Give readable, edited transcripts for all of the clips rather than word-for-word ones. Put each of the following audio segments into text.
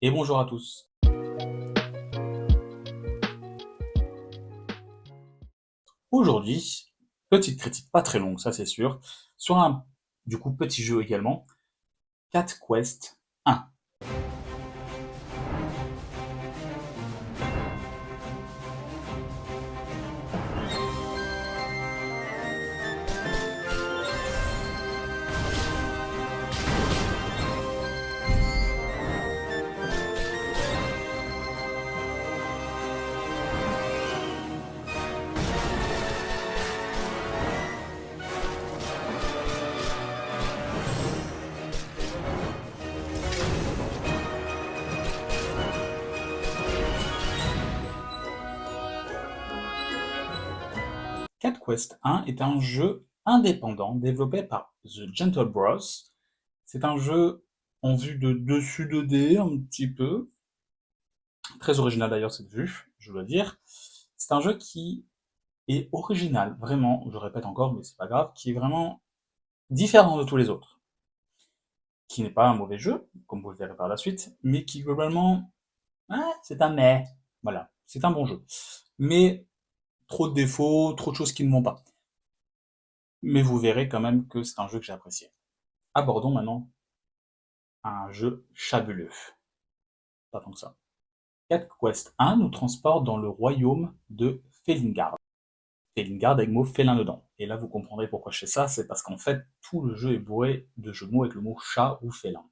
Et bonjour à tous. Aujourd'hui, petite critique, pas très longue, ça c'est sûr, sur un petit jeu également, Cat Quest 1. Cat Quest 1 est un jeu indépendant développé par The Gentle Bros. C'est un jeu en vue de dessus 2D un petit peu, très original d'ailleurs cette vue, je dois dire. C'est un jeu qui est original, vraiment, je répète encore, mais c'est pas grave, qui est vraiment différent de tous les autres, qui n'est pas un mauvais jeu, comme vous le verrez par la suite, mais qui globalement, c'est un mais. Voilà, c'est un bon jeu. Mais trop de défauts, trop de choses qui ne vont pas. Mais vous verrez quand même que c'est un jeu que j'ai apprécié. Abordons maintenant un jeu fabuleux. Pas tant que ça. Cat Quest 1 nous transporte dans le royaume de Felingard. Felingard avec le mot félin dedans. Et là, vous comprendrez pourquoi je fais ça, c'est parce qu'en fait, tout le jeu est bourré de jeux de mots avec le mot chat ou félin.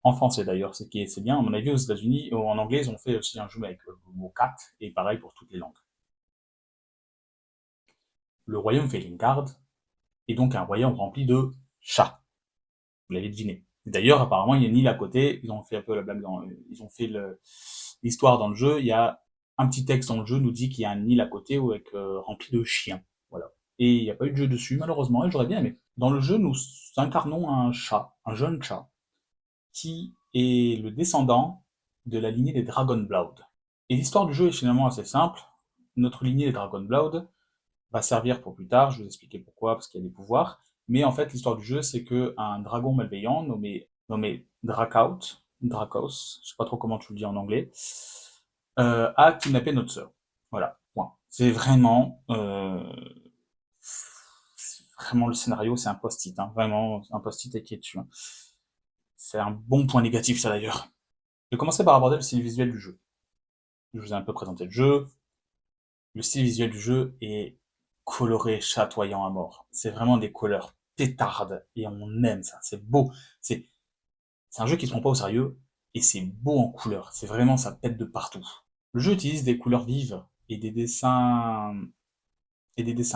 En français d'ailleurs, c'est bien. À mon avis, aux États-Unis, en anglais, ils ont fait aussi un jeu avec le mot cat, et pareil pour toutes les langues. Le royaume Felingard est donc un royaume rempli de chats. Vous l'avez deviné. D'ailleurs, apparemment, il y a une île à côté. Ils ont fait un peu la blague ils ont fait l'histoire dans le jeu. Il y a un petit texte dans le jeu nous dit qu'il y a une île à côté avec rempli de chiens. Voilà. Et il n'y a pas eu de jeu dessus, malheureusement, et j'aurais bien aimé. Dans le jeu, nous incarnons un chat, un jeune chat, qui est le descendant de la lignée des Dragonblood. Et l'histoire du jeu est finalement assez simple. Notre lignée des Dragonblood va servir pour plus tard, je vais vous expliquer pourquoi, parce qu'il y a des pouvoirs. Mais en fait, l'histoire du jeu, c'est que un dragon malveillant nommé Drakos, je sais pas trop comment tu le dis en anglais, a kidnappé notre sœur. Voilà, point. Vraiment le scénario, c'est un post-it, hein, vraiment un post-it écrit dessus, hein. C'est un bon point négatif, ça d'ailleurs. Je vais commencer par aborder le style visuel du jeu. Je vous ai un peu présenté le jeu. Le style visuel du jeu est coloré, chatoyant à mort. C'est vraiment des couleurs pétardes et on aime ça. C'est beau. C'est c'est un jeu qui se prend pas au sérieux et c'est beau en couleurs. C'est vraiment ça pète de partout. Le jeu utilise des couleurs vives et des dessins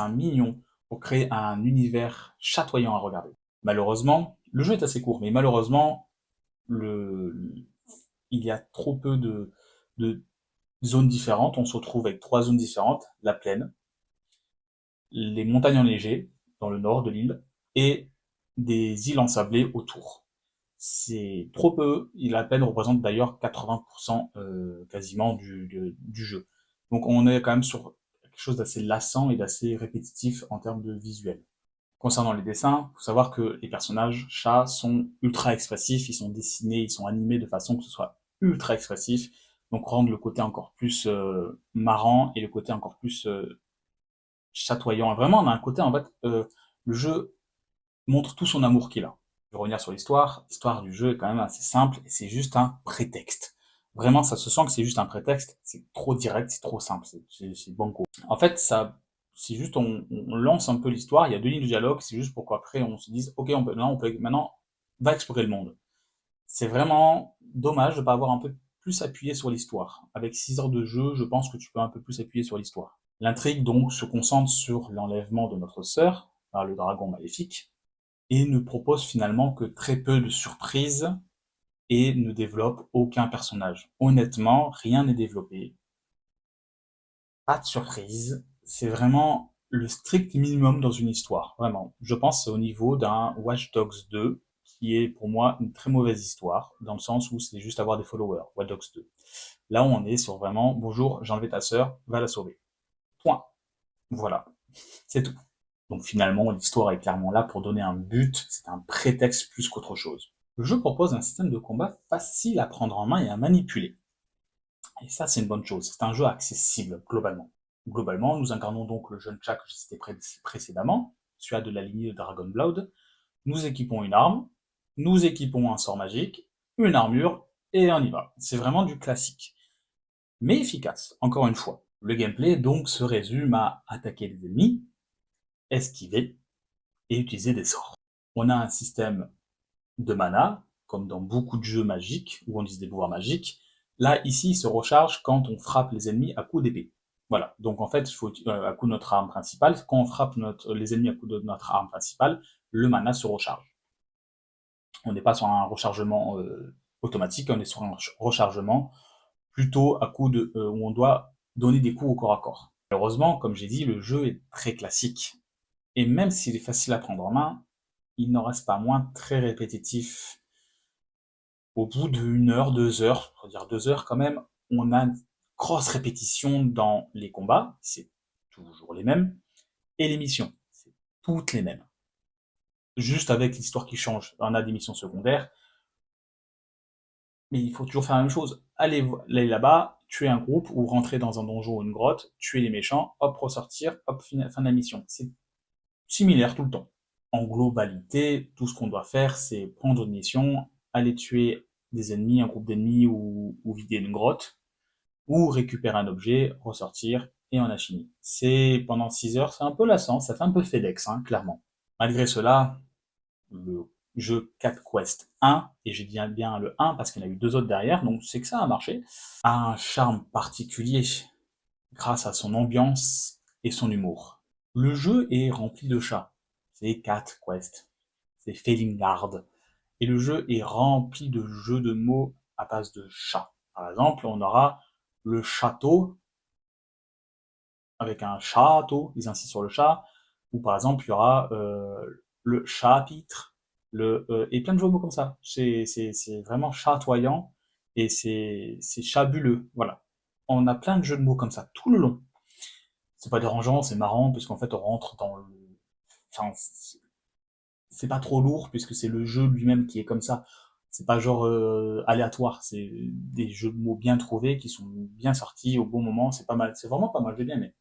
mignons pour créer un univers chatoyant à regarder. Malheureusement, le jeu est assez court, mais malheureusement, le, il y a trop peu de zones différentes. On se retrouve avec trois zones différentes, la plaine, les montagnes enneigées dans le nord de l'île et des îles ensablées autour. C'est trop peu, la plaine représente d'ailleurs 80% quasiment du jeu. Donc on est quand même sur quelque chose d'assez lassant et d'assez répétitif en termes de visuel. Concernant les dessins, il faut savoir que les personnages chats sont ultra expressifs, ils sont dessinés, ils sont animés de façon que ce soit ultra expressif, donc rendre le côté encore plus marrant et le côté encore plus chatoyant. Vraiment, on a un côté, en fait, le jeu montre tout son amour qu'il a. Je vais revenir sur l'histoire. L'histoire du jeu est quand même assez simple et c'est juste un prétexte. Vraiment, ça se sent que c'est juste un prétexte. C'est trop direct, c'est trop simple, c'est banco. En fait, c'est juste, on lance un peu l'histoire. Il y a deux lignes de dialogue. C'est juste pour qu'après on se dise, ok, maintenant, va explorer le monde. C'est vraiment dommage de ne pas avoir un peu plus appuyé sur l'histoire. Avec 6 heures de jeu, je pense que tu peux un peu plus appuyer sur l'histoire. L'intrigue donc se concentre sur l'enlèvement de notre sœur par le dragon maléfique et ne propose finalement que très peu de surprises et ne développe aucun personnage. Honnêtement, rien n'est développé, pas de surprise. C'est vraiment le strict minimum dans une histoire, vraiment. Je pense que c'est au niveau d'un Watch Dogs 2, qui est pour moi une très mauvaise histoire, dans le sens où c'est juste avoir des followers, Watch Dogs 2. Là, on est sur vraiment, bonjour, j'ai enlevé ta sœur, va la sauver. Point. Voilà, c'est tout. Donc finalement, l'histoire est clairement là pour donner un but, c'est un prétexte plus qu'autre chose. Le jeu propose un système de combat facile à prendre en main et à manipuler. Et ça, c'est une bonne chose. C'est un jeu accessible, globalement. Globalement, nous incarnons donc le jeune chat que j'ai cité précédemment, celui de la lignée de Dragon Blood. Nous équipons une arme, nous équipons un sort magique, une armure, et on y va. C'est vraiment du classique. Mais efficace, encore une fois. Le gameplay donc se résume à attaquer les ennemis, esquiver et utiliser des sorts. On a un système de mana, comme dans beaucoup de jeux magiques, où on utilise des pouvoirs magiques. Là, ici, il se recharge quand on frappe les ennemis à coups d'épée. Voilà, donc en fait, il faut à coup de notre arme principale, quand on frappe les ennemis à coup de notre arme principale, le mana se recharge. On n'est pas sur un rechargement automatique, on est sur un rechargement plutôt à coup de où on doit donner des coups au corps à corps. Malheureusement, comme j'ai dit, le jeu est très classique. Et même s'il est facile à prendre en main, il n'en reste pas moins très répétitif. Au bout d'une heure, 2 heures, on va dire 2 heures quand même, on a une grosse répétition dans les combats, c'est toujours les mêmes, et les missions, c'est toutes les mêmes. Juste avec l'histoire qui change. On a des missions secondaires, mais il faut toujours faire la même chose. Allez là-bas, tuer un groupe ou rentrer dans un donjon ou une grotte, tuer les méchants, hop, ressortir, hop, fin de la mission. C'est similaire tout le temps. En globalité, tout ce qu'on doit faire, c'est prendre une mission, aller tuer des ennemis, un groupe d'ennemis ou vider une grotte, ou récupérer un objet, ressortir, et on a fini. C'est pendant 6 heures, c'est un peu lassant, ça fait un peu FedEx, hein, clairement. Malgré cela, le jeu Cat Quest 1, et j'ai dit bien le 1 parce qu'il y en a eu deux autres derrière, donc c'est que ça a marché, a un charme particulier grâce à son ambiance et son humour. Le jeu est rempli de chats. C'est Cat Quest, c'est Felingard. Et le jeu est rempli de jeux de mots à base de chats. Par exemple, on aura le château avec un château, ils insistent sur le chat, ou par exemple, il y aura le chapitre, et plein de jeux de mots comme ça. C'est vraiment chatoyant et c'est chabuleux. Voilà. On a plein de jeux de mots comme ça tout le long. C'est pas dérangeant, c'est marrant, puisqu'en fait, on rentre dans le. Enfin, c'est pas trop lourd, puisque c'est le jeu lui-même qui est comme ça. C'est pas genre aléatoire, c'est des jeux de mots bien trouvés qui sont bien sortis au bon moment, c'est pas mal, c'est vraiment pas mal, j'ai bien aimé.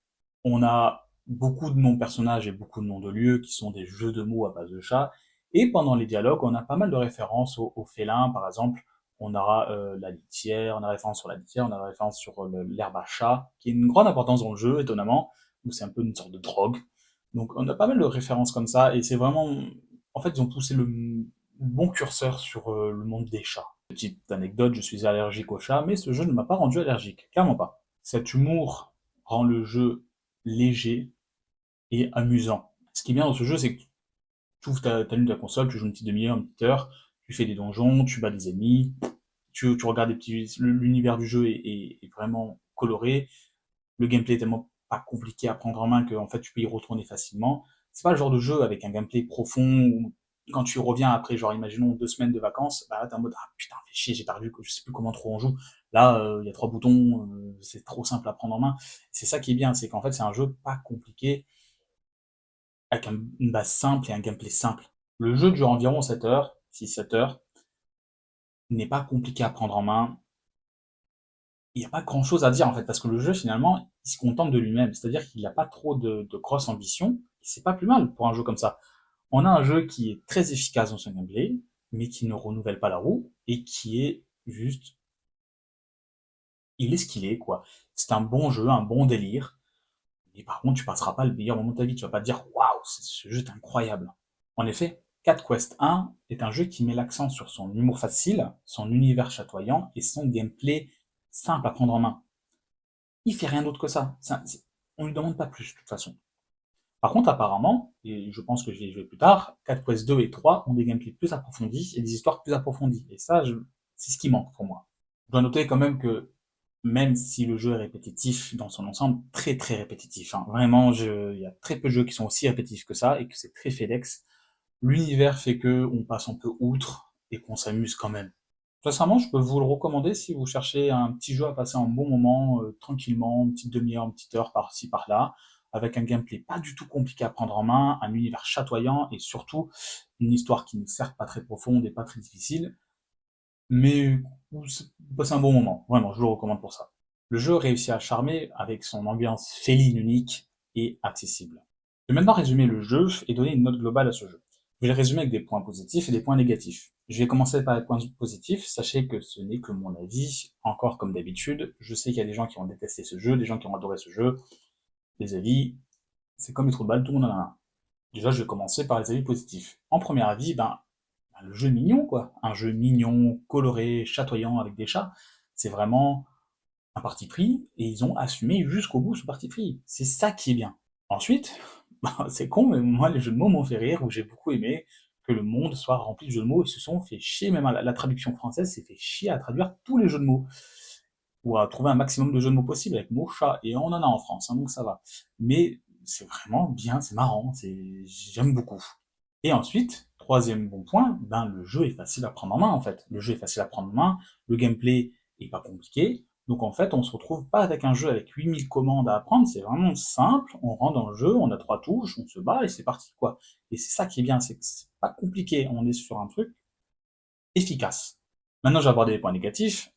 On a beaucoup de noms de personnages et beaucoup de noms de lieux qui sont des jeux de mots à base de chats. Et pendant les dialogues, on a pas mal de références aux félins, par exemple. On aura la litière, on a référence sur la litière, on a référence sur l'herbe à chat, qui a une grande importance dans le jeu, étonnamment, où c'est un peu une sorte de drogue. Donc on a pas mal de références comme ça, et c'est vraiment... En fait, ils ont poussé le bon curseur sur le monde des chats. Petite anecdote, je suis allergique aux chats, mais ce jeu ne m'a pas rendu allergique, clairement pas. Cet humour rend le jeu léger et amusant. Ce qui est bien dans ce jeu, c'est que tu ouvres ta ta console, tu joues une petite demi-heure, une petite heure, tu fais des donjons, tu bats des ennemis, tu regardes des petits. L'univers du jeu est vraiment coloré. Le gameplay est tellement pas compliqué à prendre en main que en fait tu peux y retourner facilement. C'est pas le genre de jeu avec un gameplay profond où quand tu reviens après, genre imaginons 2 semaines de vacances, bah là t'es en mode ah putain fais chier, j'ai perdu, je sais plus comment trop on joue. Là il y a trois boutons, c'est trop simple à prendre en main. C'est ça qui est bien, c'est qu'en fait c'est un jeu pas compliqué avec une base simple et un gameplay simple. Le jeu dure environ 7 heures, 6-7 heures, n'est pas compliqué à prendre en main. Il n'y a pas grand chose à dire en fait, parce que le jeu finalement, il se contente de lui-même. C'est-à-dire qu'il n'a pas trop de grosses ambitions. C'est pas plus mal pour un jeu comme ça. On a un jeu qui est très efficace dans son gameplay, mais qui ne renouvelle pas la roue, et qui est juste, il est ce qu'il est, quoi. C'est un bon jeu, un bon délire, mais par contre, tu passeras pas le meilleur moment de ta vie. Tu vas pas te dire, waouh, ce jeu est incroyable. En effet, Cat Quest 1 est un jeu qui met l'accent sur son humour facile, son univers chatoyant et son gameplay simple à prendre en main. Il fait rien d'autre que ça. On lui demande pas plus, de toute façon. Par contre, apparemment, et je pense que je vais y jouer plus tard, Cat Quest 2 et 3 ont des gameplays plus approfondis et des histoires plus approfondies. Et ça, c'est ce qui manque pour moi. Je dois noter quand même que, même si le jeu est répétitif dans son ensemble, très très répétitif, hein. Vraiment, il y a très peu de jeux qui sont aussi répétitifs que ça et que c'est très FedEx. L'univers fait que on passe un peu outre et qu'on s'amuse quand même. Sincèrement, je peux vous le recommander si vous cherchez un petit jeu à passer un bon moment, tranquillement, une petite demi-heure, une petite heure par-ci par-là. avec un gameplay pas du tout compliqué à prendre en main, un univers chatoyant et surtout une histoire qui n'est certes pas très profonde et pas très difficile, mais où vous passez un bon moment. Vraiment, je le recommande pour ça. Le jeu réussit à charmer avec son ambiance féline unique et accessible. Je vais maintenant résumer le jeu et donner une note globale à ce jeu. Je vais le résumer avec des points positifs et des points négatifs. Je vais commencer par les points positifs. Sachez que ce n'est que mon avis, encore comme d'habitude. Je sais qu'il y a des gens qui ont détesté ce jeu, des gens qui ont adoré ce jeu. Les avis, c'est comme les trous de balle, tout le monde en a un. Déjà, je vais commencer par les avis positifs. En premier avis, le jeu est mignon, quoi. Un jeu mignon, coloré, chatoyant avec des chats. C'est vraiment un parti pris et ils ont assumé jusqu'au bout ce parti pris. C'est ça qui est bien. Ensuite, c'est con, mais moi, les jeux de mots m'ont fait rire, où j'ai beaucoup aimé que le monde soit rempli de jeux de mots. Ils se sont fait chier, même la traduction française s'est fait chier à traduire tous les jeux de mots, ou à trouver un maximum de jeux de mots possible avec mots chat, et on en a en France, hein, donc ça va. Mais c'est vraiment bien, c'est marrant, j'aime beaucoup. Et ensuite, troisième bon point, le jeu est facile à prendre en main en fait. Le jeu est facile à prendre en main, le gameplay est pas compliqué, donc en fait on se retrouve pas avec un jeu avec 8000 commandes à apprendre, c'est vraiment simple, on rentre dans le jeu, on a trois touches, on se bat et c'est parti quoi. Et c'est ça qui est bien, c'est que c'est pas compliqué, on est sur un truc efficace. Maintenant, j'ai abordé les points négatifs.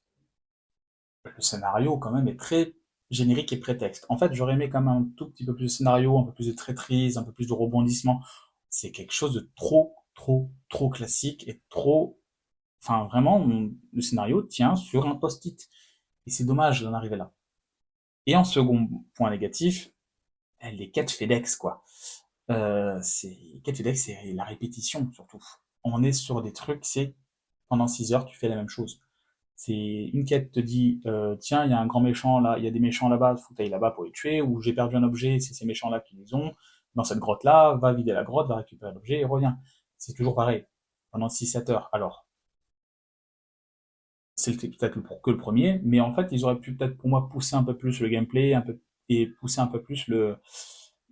Le scénario, quand même, est très générique et prétexte. En fait, j'aurais aimé quand même un tout petit peu plus de scénario, un peu plus de traîtrise, un peu plus de rebondissement. C'est quelque chose de trop, trop, trop classique et trop... Enfin, vraiment, le scénario tient sur un post-it. Et c'est dommage d'en arriver là. Et en second point négatif, les quêtes FedEx, quoi. Les quêtes FedEx, c'est la répétition, surtout. On est sur des trucs, c'est pendant 6 heures, tu fais la même chose. C'est une quête te dit tiens, il y a un grand méchant là, il y a des méchants là-bas, faut que t'ailles là-bas pour les tuer, ou j'ai perdu un objet, c'est ces méchants-là qui les ont, dans cette grotte-là, va vider la grotte, va récupérer l'objet et reviens. C'est toujours pareil, pendant 6 7 heures. Alors, c'est peut-être que le premier, mais en fait, ils auraient pu peut-être pour moi pousser un peu plus le gameplay, un peu, et pousser un peu plus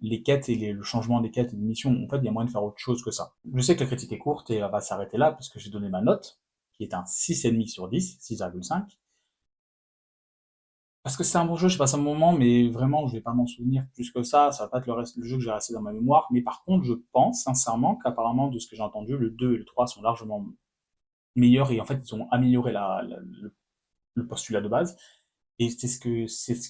les quêtes et le changement des quêtes et des missions. En fait, il y a moyen de faire autre chose que ça. Je sais que la critique est courte et elle va s'arrêter là parce que j'ai donné ma note, qui est un 6,5 sur 10, 6,5. Parce que c'est un bon jeu, je passe un bon moment, mais vraiment, je vais pas m'en souvenir plus que ça va pas être le jeu que j'ai resté dans ma mémoire, mais par contre, je pense sincèrement qu'apparemment, de ce que j'ai entendu, le 2 et le 3 sont largement meilleurs, et en fait, ils ont amélioré le postulat de base, et c'est ce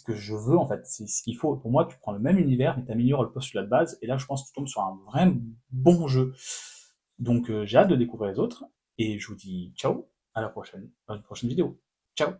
que je veux, en fait, c'est ce qu'il faut. Pour moi, tu prends le même univers, mais tu améliores le postulat de base, et là, je pense que tu tombes sur un vrai bon jeu. Donc, j'ai hâte de découvrir les autres, et je vous dis ciao, à la prochaine, dans une prochaine vidéo. Ciao!